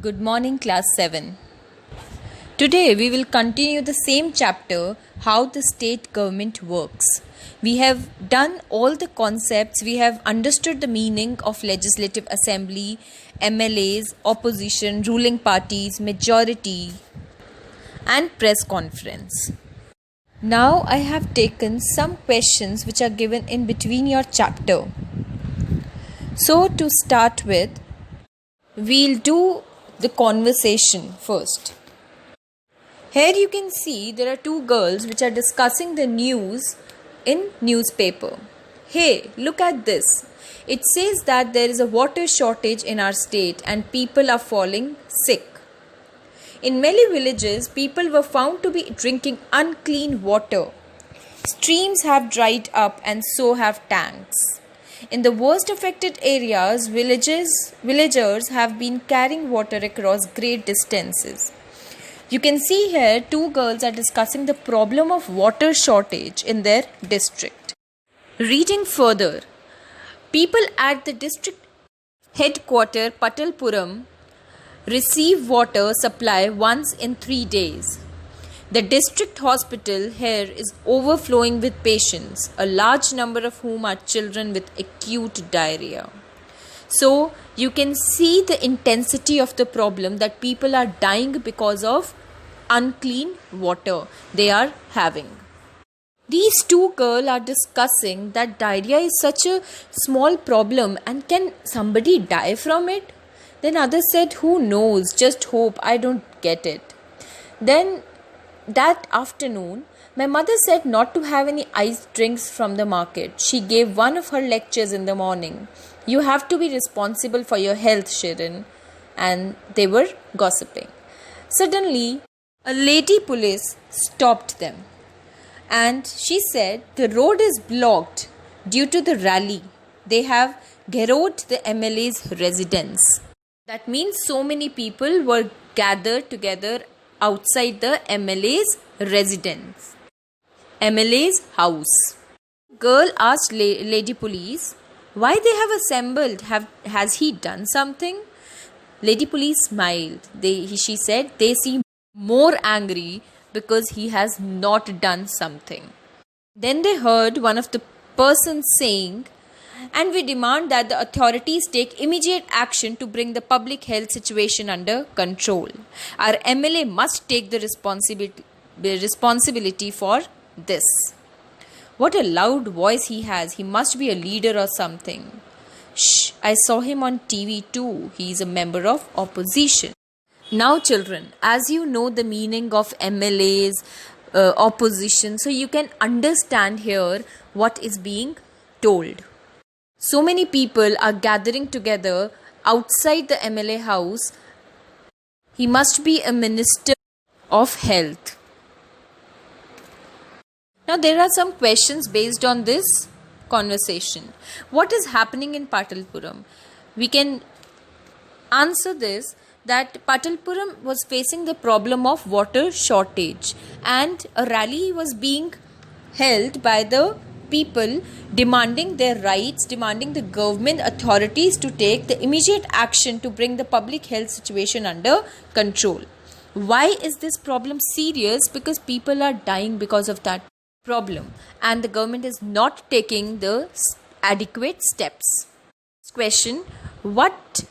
Good morning, class 7. Today we will continue the same chapter, how the state government works. We have done all the concepts, we have understood the meaning of legislative assembly, MLAs, opposition, ruling parties, majority, and press conference. Now I have taken some questions which are given in between your chapter. So to start with, we'll do the conversation first. Here you can see there are two girls which are discussing the news in newspaper. Hey, look at this. It says that there is a water shortage in our state and people are falling sick. In many villages, people were found to be drinking unclean water. Streams have dried up and so have tanks. In the worst affected areas, villagers have been carrying water across great distances. You can see here two girls are discussing the problem of water shortage in their district. Reading further, people at the district headquarters Patalpuram receive water supply once in 3 days. The district hospital here is overflowing with patients, a large number of whom are children with acute diarrhea. So, you can see the intensity of the problem that people are dying because of unclean water they are having. These two girls are discussing that diarrhea is such a small problem and can somebody die from it? Then others said, who knows, just hope, I don't get it. Then that afternoon, my mother said not to have any iced drinks from the market. She gave one of her lectures in the morning. You have to be responsible for your health, Shirin. And they were gossiping. Suddenly, a lady police stopped them. And she said, the road is blocked due to the rally. They have garrotted the MLA's residence. That means so many people were gathered together outside the MLA's residence, MLA's house. Girl asked lady police, why they have assembled? Has he done something? Lady police smiled. She said they seem more angry because he has not done something. Then they heard one of the persons saying, and we demand that the authorities take immediate action to bring the public health situation under control. Our MLA must take the responsibility for this. What a loud voice he has. He must be a leader or something. Shh, I saw him on TV too. He is a member of opposition. Now children, as you know the meaning of MLAs, opposition, so you can understand here what is being told. So many people are gathering together outside the MLA house. He must be a minister of health. Now there are some questions based on this conversation. What is happening in Patalpuram? We can answer this that Patalpuram was facing the problem of water shortage and a rally was being held by the people demanding their rights, demanding the government authorities to take the immediate action to bring the public health situation under control. Why is this problem serious? Because people are dying because of that problem and the government is not taking the adequate steps. Question, what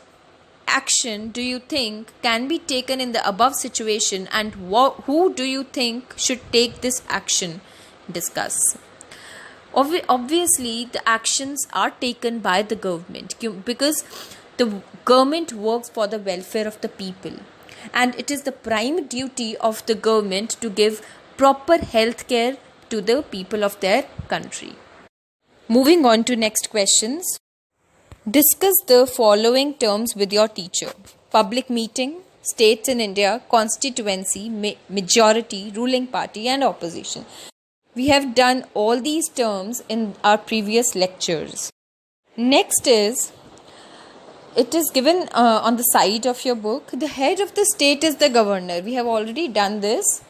action do you think can be taken in the above situation and who do you think should take this action? Discuss. Obviously, the actions are taken by the government because the government works for the welfare of the people and it is the prime duty of the government to give proper health care to the people of their country. Moving on to next questions. Discuss the following terms with your teacher. Public meeting, states in India, constituency, majority, ruling party and opposition. We have done all these terms in our previous lectures. Next is, it is given on the side of your book. The head of the state is the governor. We have already done this.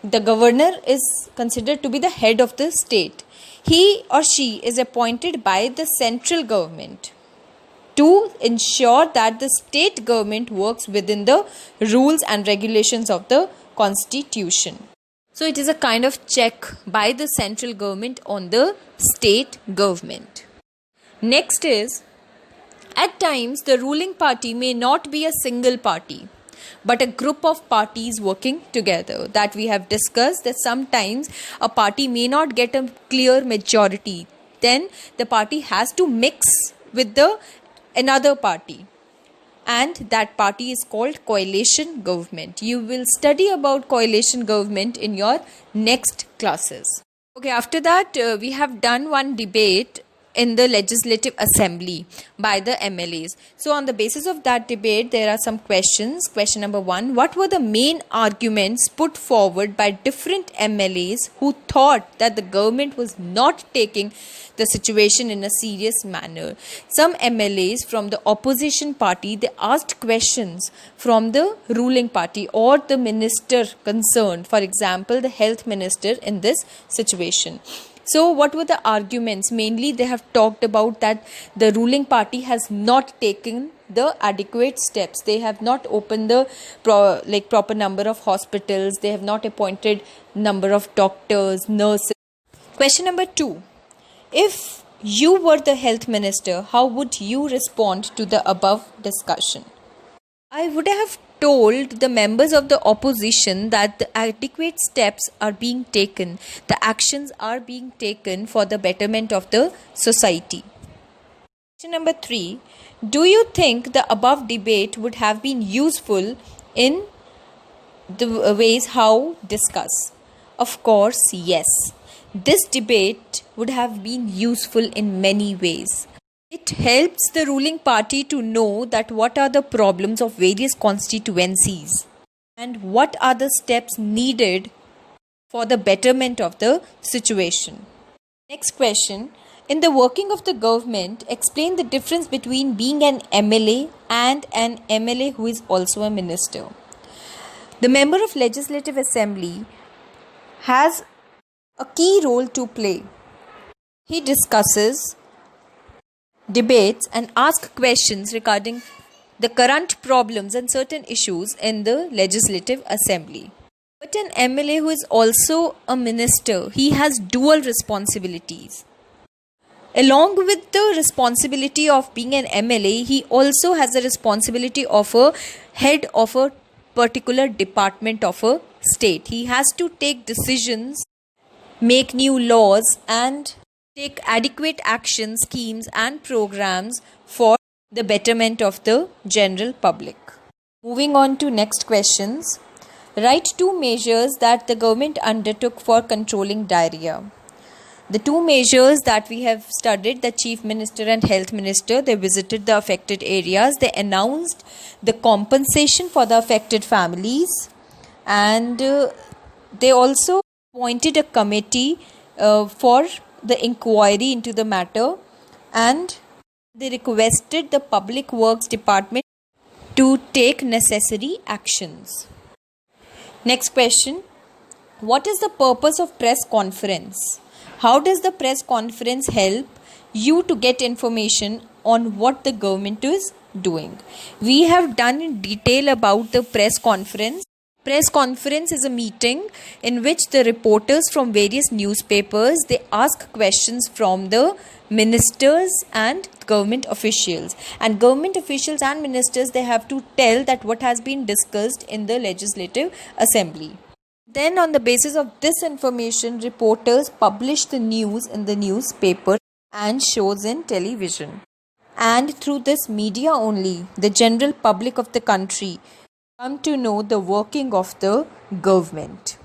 The governor is considered to be the head of the state. He or she is appointed by the central government. to ensure that the state government works within the rules and regulations of the constitution. So it is a kind of check by the central government on the state government. Next is, at times the ruling party may not be a single party, but a group of parties working together. That we have discussed, that sometimes a party may not get a clear majority. Then the party has to mix with another party. And that party is called coalition government. You will study about coalition government in your next classes. Okay, after that, we have done one debate in the Legislative Assembly by the MLAs. So on the basis of that debate, there are some questions. Question number 1, what were the main arguments put forward by different MLAs who thought that the government was not taking the situation in a serious manner? Some MLAs from the opposition party, they asked questions from the ruling party or the minister concerned, for example, the health minister in this situation. So what were the arguments? Mainly they have talked about that the ruling party has not taken the adequate steps. They have not opened the proper number of hospitals. They have not appointed number of doctors, nurses. Question number 2. If you were the health minister, how would you respond to the above discussion? I would have told the members of the opposition that the adequate steps are being taken, the actions are being taken for the betterment of the society. Question number 3. Do you think the above debate would have been useful in the ways how discuss? Of course, yes. This debate would have been useful in many ways. It helps the ruling party to know that what are the problems of various constituencies and what are the steps needed for the betterment of the situation. Next question. In the working of the government, explain the difference between being an MLA and an MLA who is also a minister. The member of Legislative Assembly has a key role to play. He discusses, debates and asks questions regarding the current problems and certain issues in the Legislative Assembly. But an MLA who is also a minister, he has dual responsibilities. Along with the responsibility of being an MLA, he also has the responsibility of a head of a particular department of a state. He has to take decisions, make new laws and take adequate action schemes and programs for the betterment of the general public. Moving on to next questions. Write 2 measures that the government undertook for controlling diarrhea. The 2 measures that we have studied, the Chief Minister and Health Minister, they visited the affected areas. They announced the compensation for the affected families and they also appointed a committee for the inquiry into the matter and they requested the Public Works Department to take necessary actions. Next question. What is the purpose of press conference? How does the press conference help you to get information on what the government is doing? We have done in detail about the press conference. Press conference is a meeting in which the reporters from various newspapers, they ask questions from the ministers and government officials. And government officials and ministers, they have to tell that what has been discussed in the Legislative Assembly. Then on the basis of this information, reporters publish the news in the newspaper and shows in television. And through this media only, the general public of the country come to know the working of the government.